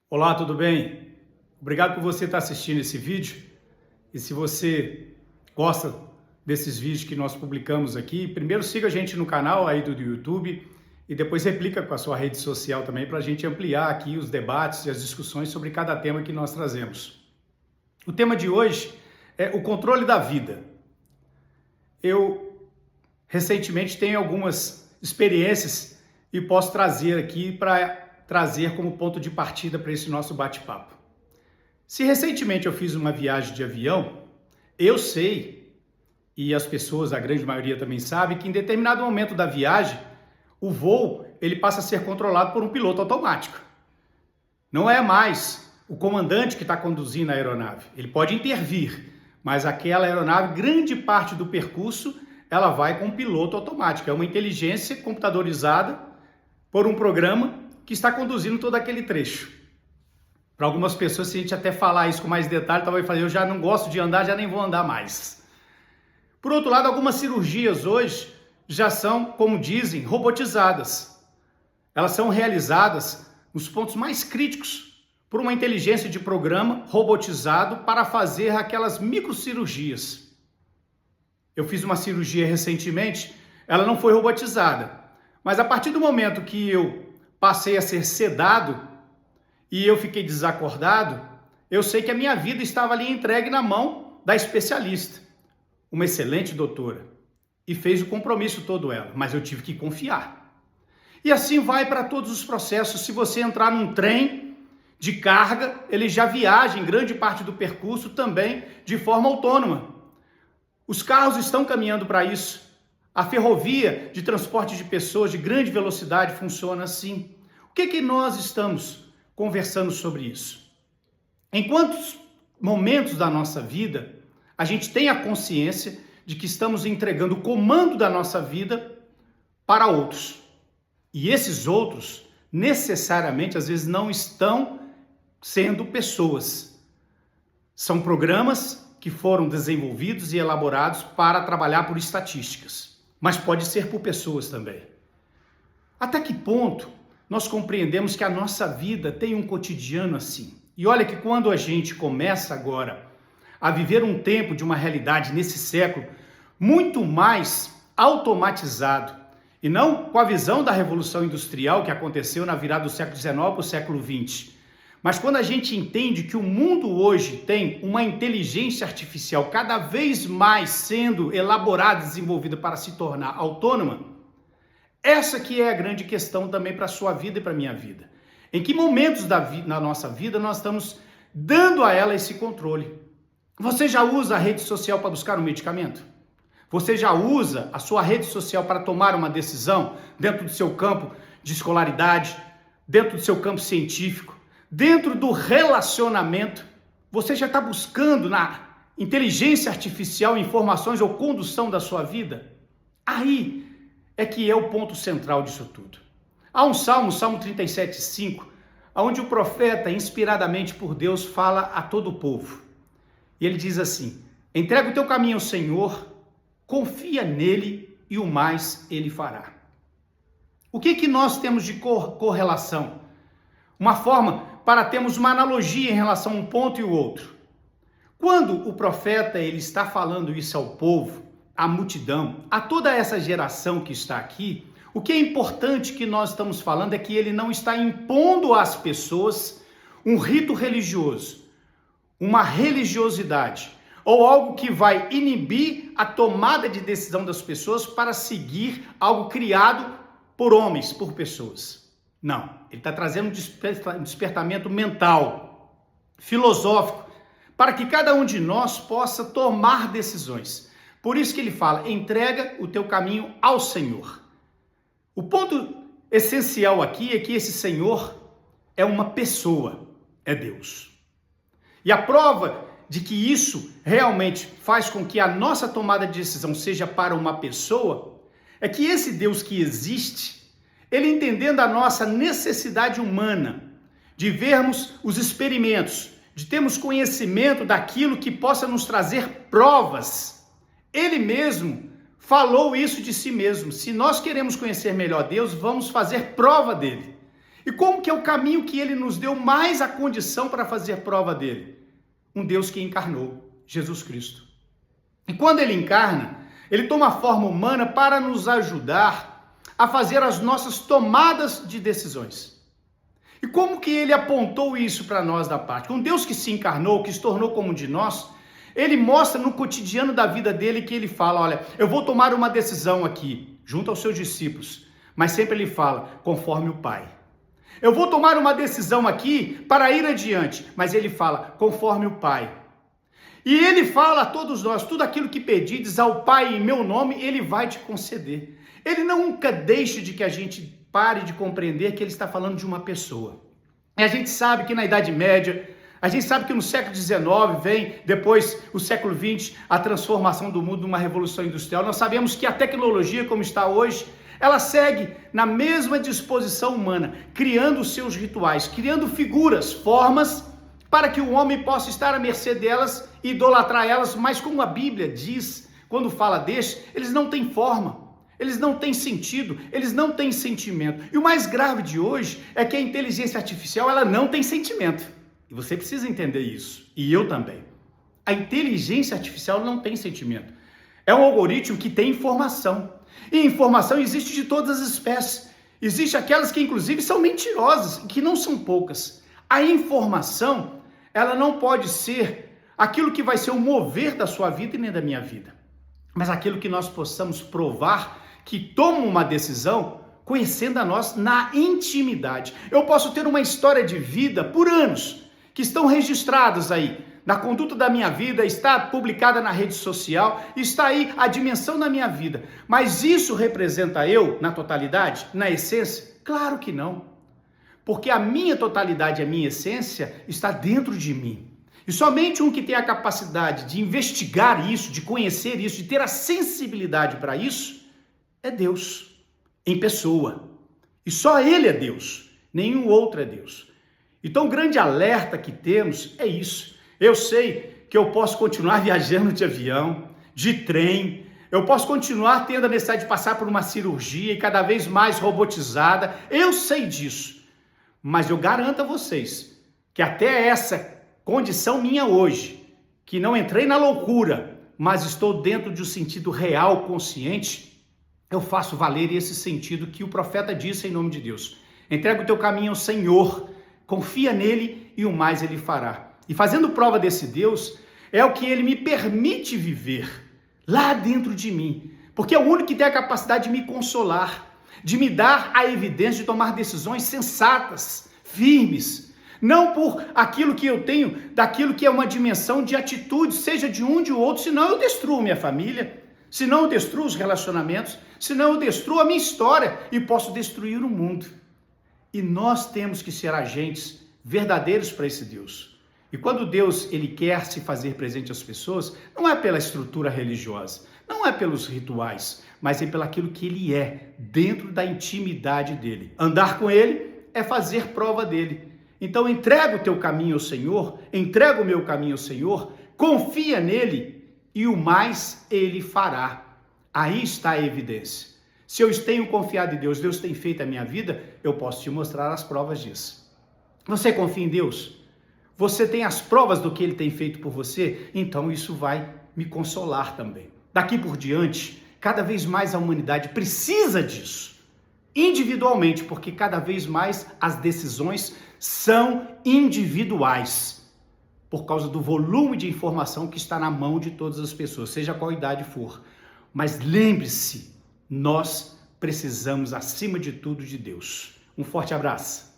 Olá, tudo bem? Obrigado por você estar assistindo esse vídeo. E se você gosta desses vídeos que nós publicamos aqui, primeiro siga a gente no canal aí do YouTube e depois replica com a sua rede social também para a gente ampliar aqui os debates e as discussões sobre cada tema que nós trazemos. O tema de hoje é o controle da vida. Eu recentemente tenho algumas experiências e posso trazer aqui para trazer como ponto de partida para esse nosso bate-papo. Se recentemente eu fiz uma viagem de avião, eu sei, e as pessoas, a grande maioria também sabe, que em determinado momento da viagem, o voo ele passa a ser controlado por um piloto automático. Não é mais o comandante que está conduzindo a aeronave. Ele pode intervir, mas aquela aeronave, grande parte do percurso, ela vai com um piloto automático. É uma inteligência computadorizada por um programa que está conduzindo todo aquele trecho. Para algumas pessoas, se a gente até falar isso com mais detalhe, talvez falar, eu já não gosto de andar, já nem vou andar mais. Por outro lado, algumas cirurgias hoje já são, como dizem, robotizadas. Elas são realizadas nos pontos mais críticos por uma inteligência de programa robotizado para fazer aquelas microcirurgias. Eu fiz uma cirurgia recentemente, ela não foi robotizada, mas a partir do momento que eu passei a ser sedado e eu fiquei desacordado, eu sei que a minha vida estava ali entregue na mão da especialista, uma excelente doutora, e fez o compromisso todo ela, mas eu tive que confiar. E assim vai para todos os processos. Se você entrar num trem de carga, ele já viaja em grande parte do percurso também de forma autônoma. Os carros estão caminhando para isso. A ferrovia de transporte de pessoas de grande velocidade funciona assim. O que nós estamos conversando sobre isso? Em quantos momentos da nossa vida a gente tem a consciência de que estamos entregando o comando da nossa vida para outros? E esses outros, necessariamente, às vezes não estão sendo pessoas. São programas que foram desenvolvidos e elaborados para trabalhar por estatísticas. Mas pode ser por pessoas também. Até que ponto nós compreendemos que a nossa vida tem um cotidiano assim? E olha que quando a gente começa agora a viver um tempo de uma realidade nesse século muito mais automatizado, e não com a visão da Revolução Industrial que aconteceu na virada do século XIX para o século XX, mas quando a gente entende que o mundo hoje tem uma inteligência artificial cada vez mais sendo elaborada e desenvolvida para se tornar autônoma, essa que é a grande questão também para a sua vida e para a minha vida. Em que momentos na nossa vida nós estamos dando a ela esse controle? Você já usa a rede social para buscar um medicamento? Você já usa a sua rede social para tomar uma decisão dentro do seu campo de escolaridade, dentro do seu campo científico, dentro do relacionamento? Você já está buscando na inteligência artificial informações ou condução da sua vida? Aí é que é o ponto central disso tudo. Há um salmo, Salmo 37:5, onde o profeta, inspiradamente por Deus, fala a todo o povo. E ele diz assim: entrega o teu caminho ao Senhor, confia nele e o mais ele fará. O que nós temos de correlação? Uma forma para termos uma analogia em relação a um ponto e o outro. Quando o profeta ele está falando isso ao povo, à multidão, a toda essa geração que está aqui, o que é importante que nós estamos falando é que ele não está impondo às pessoas um rito religioso, uma religiosidade, ou algo que vai inibir a tomada de decisão das pessoas para seguir algo criado por homens, por pessoas. Não, ele está trazendo um despertamento mental, filosófico, para que cada um de nós possa tomar decisões. Por isso que ele fala, entrega o teu caminho ao Senhor. O ponto essencial aqui é que esse Senhor é uma pessoa, é Deus. E a prova de que isso realmente faz com que a nossa tomada de decisão seja para uma pessoa, é que esse Deus que existe, ele entendendo a nossa necessidade humana de vermos os experimentos, de termos conhecimento daquilo que possa nos trazer provas, ele mesmo falou isso de si mesmo. Se nós queremos conhecer melhor Deus, vamos fazer prova dele. E como que é o caminho que ele nos deu mais a condição para fazer prova dele? Um Deus que encarnou, Jesus Cristo. E quando ele encarna, ele toma a forma humana para nos ajudar a fazer as nossas tomadas de decisões. E como que ele apontou isso para nós da parte? Um Deus que se encarnou, que se tornou como um de nós, ele mostra no cotidiano da vida dele que ele fala, olha, eu vou tomar uma decisão aqui, junto aos seus discípulos, mas sempre ele fala, conforme o Pai. Eu vou tomar uma decisão aqui para ir adiante, mas ele fala, conforme o Pai. E ele fala a todos nós, tudo aquilo que pedides ao Pai em meu nome, ele vai te conceder. Ele nunca deixa de que a gente pare de compreender que ele está falando de uma pessoa. E a gente sabe que na Idade Média, a gente sabe que no século XIX vem, depois o século XX, a transformação do mundo numa revolução industrial. Nós sabemos que a tecnologia, como está hoje, ela segue na mesma disposição humana, criando os seus rituais, criando figuras, formas, para que o homem possa estar à mercê delas e idolatrar elas, mas como a Bíblia diz, quando fala destes, eles não têm forma, eles não têm sentido, eles não têm sentimento. E o mais grave de hoje é que a inteligência artificial, ela não tem sentimento. E você precisa entender isso, e eu também. A inteligência artificial não tem sentimento. É um algoritmo que tem informação. E informação existe de todas as espécies. Existem aquelas que inclusive são mentirosas, que não são poucas. A informação, ela não pode ser aquilo que vai ser o mover da sua vida e nem da minha vida. Mas aquilo que nós possamos provar que toma uma decisão conhecendo a nós na intimidade. Eu posso ter uma história de vida por anos, que estão registradas aí, na conduta da minha vida, está publicada na rede social, está aí a dimensão da minha vida. Mas isso representa eu na totalidade, na essência? Claro que não. Porque a minha totalidade, a minha essência está dentro de mim. E somente um que tem a capacidade de investigar isso, de conhecer isso, de ter a sensibilidade para isso, é Deus, em pessoa. E só Ele é Deus, nenhum outro é Deus. Então o grande alerta que temos é isso. Eu sei que eu posso continuar viajando de avião, de trem, eu posso continuar tendo a necessidade de passar por uma cirurgia e cada vez mais robotizada, eu sei disso, mas eu garanto a vocês que até essa condição minha hoje, que não entrei na loucura, mas estou dentro de um sentido real, consciente, eu faço valer esse sentido que o profeta disse em nome de Deus. Entrega o teu caminho ao Senhor, confia nele e o mais ele fará. E fazendo prova desse Deus, é o que ele me permite viver lá dentro de mim. Porque é o único que tem a capacidade de me consolar, de me dar a evidência de tomar decisões sensatas, firmes. Não por aquilo que eu tenho, daquilo que é uma dimensão de atitude, seja de um de outro, senão eu destruo minha família, senão eu destruo os relacionamentos, senão eu destruo a minha história e posso destruir o mundo. E nós temos que ser agentes verdadeiros para esse Deus. E quando Deus ele quer se fazer presente às pessoas, não é pela estrutura religiosa, não é pelos rituais, mas é pelo aquilo que ele é, dentro da intimidade dele. Andar com ele é fazer prova dele. Então entrega o teu caminho ao Senhor, entrega o meu caminho ao Senhor, confia nele e o mais ele fará. Aí está a evidência. Se eu tenho confiado em Deus, Deus tem feito a minha vida, eu posso te mostrar as provas disso. Você confia em Deus? Você tem as provas do que ele tem feito por você? Então isso vai me consolar também. Daqui por diante, cada vez mais a humanidade precisa disso, individualmente, porque cada vez mais as decisões são individuais, por causa do volume de informação que está na mão de todas as pessoas, seja qual idade for. Mas lembre-se, nós precisamos, acima de tudo, de Deus. Um forte abraço.